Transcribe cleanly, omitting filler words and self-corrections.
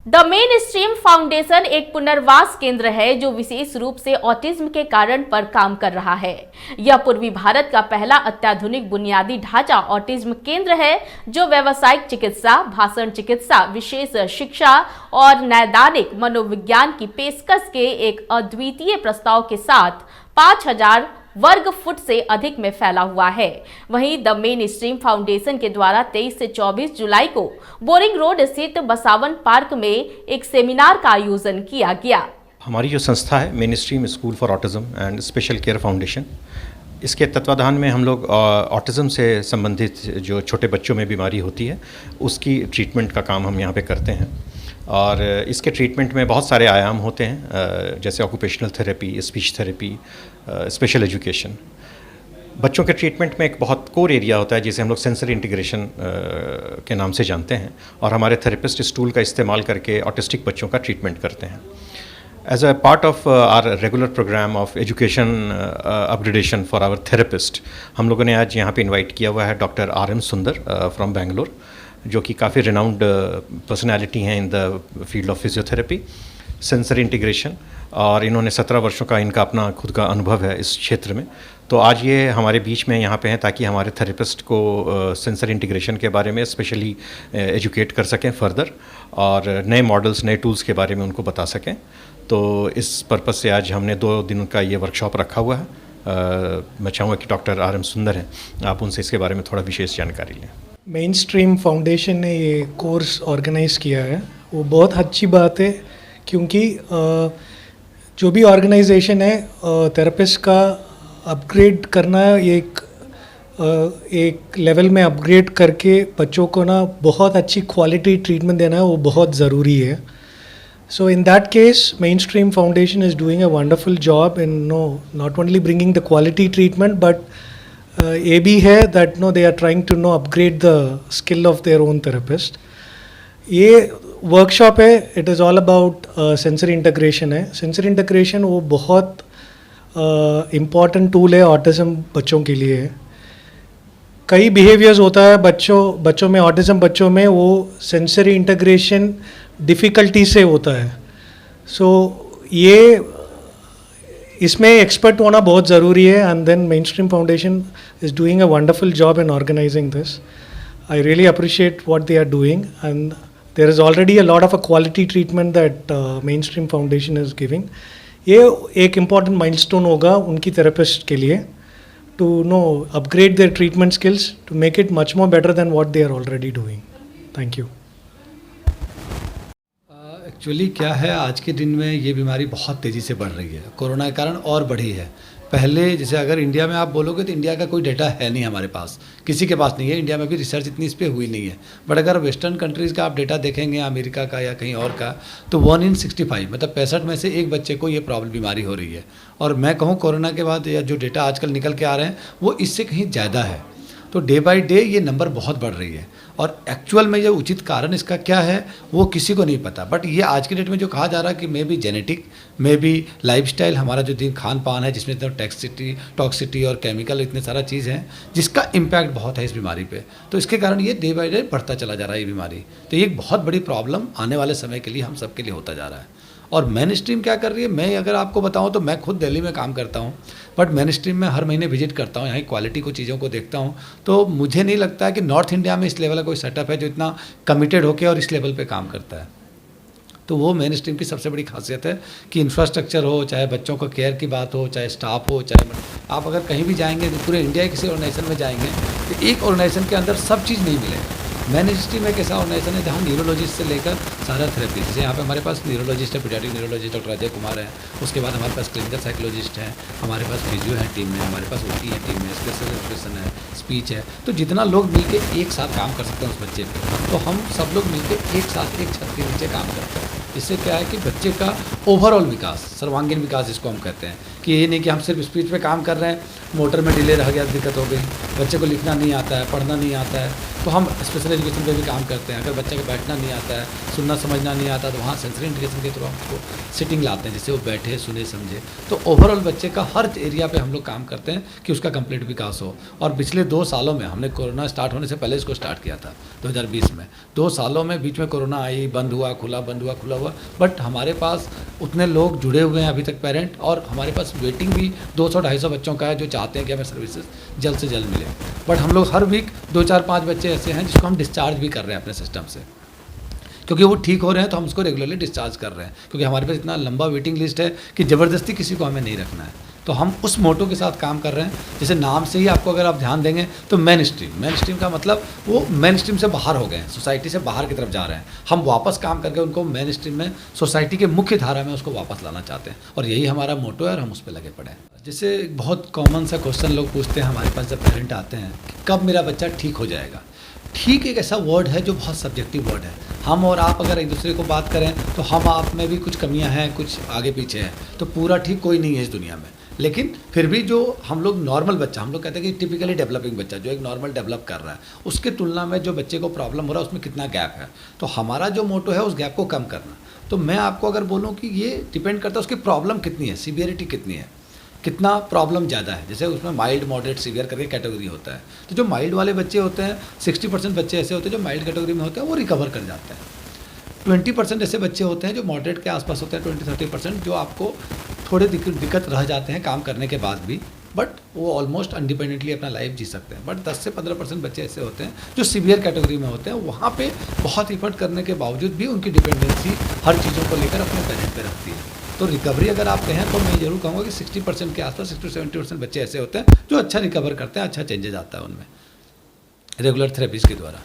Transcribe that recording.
The main stream foundation एक पुनर्वास केंद्र है जो विशेष रूप से ऑटिज्म के कारण पर काम कर रहा है। यह पूर्वी भारत का पहला अत्याधुनिक बुनियादी ढांचा ऑटिज्म केंद्र है जो व्यावसायिक चिकित्सा, भाषण चिकित्सा, विशेष शिक्षा और नैदानिक मनोविज्ञान की पेशकश के एक अद्वितीय प्रस्ताव के साथ 5000 वर्ग फुट से अधिक में फैला हुआ है। वहीं द मेन स्ट्रीम फाउंडेशन के द्वारा 23 से 24 जुलाई को बोरिंग रोड स्थित बसावन पार्क में एक सेमिनार का आयोजन किया गया। हमारी जो संस्था है main stream school for autism and special care foundation, इसके तत्वाधान में हम लोग ऑटिज्म से संबंधित जो छोटे बच्चों में बीमारी होती है उसकी ट्रीटमेंट का काम हम यहाँ पे करते हैं। और इसके ट्रीटमेंट में बहुत सारे आयाम होते हैं, जैसे occupational therapy, speech therapy, special education. बच्चों के ट्रीटमेंट में एक बहुत कोर एरिया होता है जिसे हम लोग सेंसरी इंटीग्रेशन के नाम से जानते हैं, और हमारे थेरेपिस्ट इस टूल का इस्तेमाल करके ऑटिस्टिक बच्चों का ट्रीटमेंट करते हैं। As a part of our regular program of education upgradation for our therapist, हम लोगों ने आज यहाँ पे इनवाइट किया हुआ है डॉक्टर RM सुंदर फ्रॉम बेंगलोर, जो कि काफ़ी रिनाउंड पर्सनैलिटी हैं in the field of physiotherapy, sensory integration, और इन्होंने 17 वर्षों का इनका अपना खुद का अनुभव है इस क्षेत्र में। तो आज ये हमारे बीच में यहाँ पे हैं ताकि हमारे थेरेपिस्ट को सेंसर इंटीग्रेशन के बारे में स्पेशली एजुकेट कर सकें फर्दर, और नए मॉडल्स, नए टूल्स के बारे में उनको बता सकें। तो इस पर्पज़ से आज हमने 2 दिन का ये वर्कशॉप रखा हुआ है। मैं चाहूँगा कि डॉक्टर RM सुंदर हैं, आप उनसे इसके बारे में थोड़ा विशेष जानकारी लें। मेन स्ट्रीम फाउंडेशन ने ये कोर्स ऑर्गेनाइज़ किया है, वो बहुत अच्छी बात है, क्योंकि जो भी ऑर्गेनाइजेशन है थेरेपिस्ट का अपग्रेड करना, एक लेवल में अपग्रेड करके बच्चों को ना बहुत अच्छी क्वालिटी ट्रीटमेंट देना है, वो बहुत ज़रूरी है। So in that case, Mainstream Foundation is doing a wonderful job in not only bringing the quality treatment, but ये भी है that they are trying to upgrade the skill of their own therapist. ये workshop है, it is all about sensory integration है। sensory integration वो बहुत important tool है autism बच्चों के लिए। कई behaviors होता है बच्चों में, autism बच्चों में वो sensory integration डिफ़िकल्टी से होता है। ये इसमें एक्सपर्ट होना बहुत ज़रूरी है, and then Mainstream Foundation is doing a wonderful job in organising this. I really appreciate what they are doing, and there is already a lot of a quality treatment that Mainstream Foundation is giving. ये एक important milestone होगा उनकी therapist के लिए, to upgrade their treatment skills to make it much more better than what they are already doing. Thank you. Actually क्या है, आज के दिन में ये बीमारी बहुत तेज़ी से बढ़ रही है, कोरोना के कारण और बढ़ी है। पहले जैसे अगर इंडिया में आप बोलोगे तो इंडिया का कोई डेटा है नहीं हमारे पास, किसी के पास नहीं है, इंडिया में भी रिसर्च इतनी इस पर हुई नहीं है। बट अगर वेस्टर्न कंट्रीज़ का आप डेटा देखेंगे, अमेरिका का या कहीं और का, तो 1 in 65 मतलब 65 में से एक बच्चे को ये प्रॉब्लम बीमारी हो रही है। और मैं कहूँ कोरोना के बाद या जो डेटा आजकल निकल के आ रहे हैं वो इससे कहीं ज़्यादा है। तो डे बाय डे ये नंबर बहुत बढ़ रही है, और एक्चुअल में ये उचित कारण इसका क्या है वो किसी को नहीं पता। बट ये आज के डेट में जो कहा जा रहा है कि may be genetic, may be lifestyle, हमारा जो दिन खान पान है जिसमें इतना टॉक्सिटी और केमिकल इतने सारा चीज़ है जिसका इम्पैक्ट बहुत है इस बीमारी पे, तो इसके कारण ये डे बाय डे बढ़ता चला जा रहा है ये बीमारी। तो ये एक बहुत बड़ी प्रॉब्लम आने वाले समय के लिए हम सबके लिए होता जा रहा है। और मेन स्ट्रीम क्या कर रही है, मैं अगर आपको बताऊं तो मैं खुद दिल्ली में काम करता हूं, बट मेन स्ट्रीम में हर महीने विजिट करता हूं, यहाँ क्वालिटी को चीज़ों को देखता हूं, तो मुझे नहीं लगता है कि नॉर्थ इंडिया में इस लेवल का कोई सेटअप है जो इतना कमिटेड होकर और इस लेवल पे काम करता है। तो वो मेन स्ट्रीम की सबसे बड़ी खासियत है कि इंफ्रास्ट्रक्चर हो, चाहे बच्चों को केयर की बात हो, चाहे स्टाफ हो, चाहे आप अगर कहीं भी जाएंगे तो पूरे इंडिया के किसी ऑर्गेनाइजेशन में जाएंगे तो एक ऑर्गेनाइजेशन के अंदर सब चीज़ नहीं मिलेगा। मेन स्ट्रीम एक ऐसा ऑर्गेनाइजेशन है जहाँ न्यूरोलॉजिस्ट से लेकर सारा थेरेपी, जैसे यहाँ पे हमारे पास न्यूरोलॉजिस्ट है, paediatric neurologist doctor Ajay Kumar है, उसके बाद हमारे पास क्लिनिकल साइकोलॉजिस्ट है, हमारे पास फिजियो है टीम में, हमारे पास OT है टीम में, स्पेशल एजुकेशन है, स्पीच है। तो जितना लोग मिलके एक साथ काम कर सकते हैं उस बच्चे पे, तो हम सब लोग मिलके एक साथ एक छत के नीचे काम करते हैं। इससे क्या है कि बच्चे का ओवरऑल विकास, सर्वांगीण विकास जिसको हम कहते हैं, कि ये नहीं कि हम सिर्फ स्पीच पे काम कर रहे हैं, मोटर में डिले रह गया, दिक्कत हो गई, बच्चे को लिखना नहीं आता है, पढ़ना नहीं आता है, तो हम स्पेशल एजुकेशन पे भी काम करते हैं। अगर बच्चे को बैठना नहीं आता है, सुनना समझना नहीं आता, तो वहाँ सेंसरी इंटीग्रेशन के थ्रू हम उसको सिटिंग लाते हैं, जिससे वो बैठे सुने समझे। तो ओवरऑल बच्चे का हर एरिया पे हम लोग काम करते हैं कि उसका कंप्लीट विकास हो। और पिछले 2 सालों में हमने कोरोना स्टार्ट होने से पहले इसको स्टार्ट किया था 2020 में। 2 सालों में बीच में कोरोना आई, बंद हुआ खुला, बंद हुआ खुला हुआ, बट हमारे पास उतने लोग जुड़े हुए हैं अभी तक पेरेंट, और हमारे पास वेटिंग भी 200-250 बच्चों का है जो चाहते हैं कि हमें सर्विसेज जल्द से जल्द मिले। बट हम लोग हर वीक 2-4-5 बच्चे ऐसे हैं जिसको हम डिस्चार्ज भी कर रहे हैं अपने सिस्टम से, क्योंकि वो ठीक हो रहे हैं तो हम उसको रेगुलरली डिस्चार्ज कर रहे हैं, क्योंकि हमारे पास इतना लंबा वेटिंग लिस्ट है कि ज़बरदस्ती किसी को हमें नहीं रखना है। तो हम उस मोटो के साथ काम कर रहे हैं। जैसे नाम से ही आपको अगर आप ध्यान देंगे तो मेन स्ट्रीम का मतलब वो मेन स्ट्रीम से बाहर हो गए हैं, सोसाइटी से बाहर की तरफ जा रहे हैं। हम वापस काम करके उनको मेन स्ट्रीम में, सोसाइटी के मुख्य धारा में उसको वापस लाना चाहते हैं, और यही हमारा मोटो है और हम उस पर लगे पड़े हैं। जैसे बहुत कॉमन सा क्वेश्चन लोग पूछते हैं हमारे पास जब पेरेंट आते हैं कि कब मेरा बच्चा ठीक हो जाएगा। ठीक एक ऐसा वर्ड है जो बहुत सब्जेक्टिव वर्ड है। हम और आप अगर एक दूसरे को बात करें तो हम आप में भी कुछ कमियां हैं, कुछ आगे पीछे हैं, तो पूरा ठीक कोई नहीं है इस दुनिया में। लेकिन फिर भी जो हम लोग नॉर्मल बच्चा, हम लोग कहते हैं कि टिपिकली डेवलपिंग बच्चा जो एक नॉर्मल डेवलप कर रहा है, उसके तुलना में जो बच्चे को प्रॉब्लम हो रहा है उसमें कितना गैप है, तो हमारा जो मोटो है उस गैप को कम करना। तो मैं आपको अगर बोलूँ कि ये डिपेंड करता है उसकी प्रॉब्लम कितनी है, सीवियरिटी कितनी है, कितना प्रॉब्लम ज़्यादा है। जैसे उसमें माइल्ड, मॉडरेट, सीवियर करके कैटेगरी होता है। तो जो माइल्ड वाले बच्चे होते हैं, 60% बच्चे ऐसे होते हैं जो माइल्ड कैटेगरी में होते हैं, वो रिकवर कर जाते हैं। 20% ऐसे बच्चे होते हैं जो मॉडरेट के आसपास होते हैं, 20-30% जो आपको थोड़े दिक्कत रह जाते हैं काम करने के बाद भी, बट वो ऑलमोस्ट इंडिपेंडेंटली अपना लाइफ जी सकते हैं। बट 10 से 15% बच्चे ऐसे होते हैं जो सीवियर कैटेगरी में होते हैं, वहाँ पे बहुत एफर्ट करने के बावजूद भी उनकी डिपेंडेंसी हर चीज़ों को लेकर अपने पेरेंट पे रखती है। तो रिकवरी अगर आप कहें तो मैं जरूर कहूँगा कि 60% के आसपास, 60-70% बच्चे ऐसे होते हैं जो अच्छा रिकवर करते हैं, अच्छा चेंजेस आता है उनमें रेगुलर थेरेपीज़ के द्वारा।